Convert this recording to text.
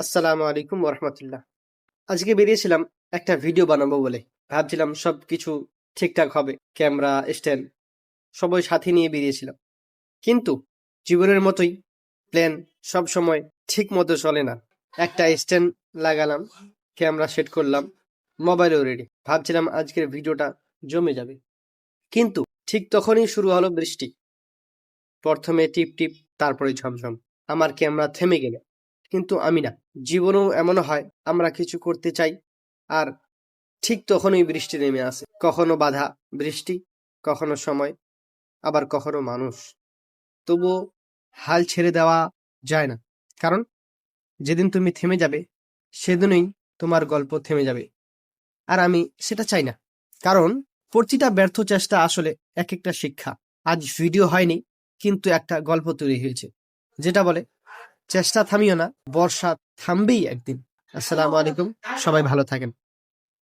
আসসালামু আলাইকুম ওরহমতুল্লাহ। আজকে বেরিয়েছিলাম একটা ভিডিও বানাবো বলে। ভাবছিলাম সবকিছু ঠিকঠাক হবে, ক্যামেরা, স্ট্যান্ড সবই সাথে নিয়ে বেরিয়েছিলাম। কিন্তু জীবনের মতোই প্ল্যান সব সময় ঠিক মতো চলে না। একটা স্ট্যান্ড লাগালাম, ক্যামেরা সেট করলাম, মোবাইলও রেডি। ভাবছিলাম আজকের ভিডিওটা জমে যাবে, কিন্তু ঠিক তখনই শুরু হলো বৃষ্টি। প্রথমে টিপ টিপ, তারপরে ঝমঝম। আমার ক্যামেরা থেমে গেল, কিন্তু আমি না। জীবনেও এমন হয়, আমরা কিছু করতে চাই, আর ঠিক তখনই বৃষ্টি নেমে আসে। কখনো বাধা বৃষ্টি, কখনো সময়, আবার কখনো মানুষ। তবুও হাল ছেড়ে দেওয়া যায় না, কারণ যেদিন তুমি থেমে যাবে সেদিনই তোমার গল্প থেমে যাবে। আর আমি সেটা চাই না, কারণ প্রতিটা ব্যর্থ চেষ্টা আসলে এক একটা শিক্ষা। আজ ভিডিও হয়নি, কিন্তু একটা গল্প তৈরি হয়েছে, যেটা বলে চেষ্টা থামিও না, বর্ষা থামবেই একদিন। আসসালামু আলাইকুম, সবাই ভালো থাকেন।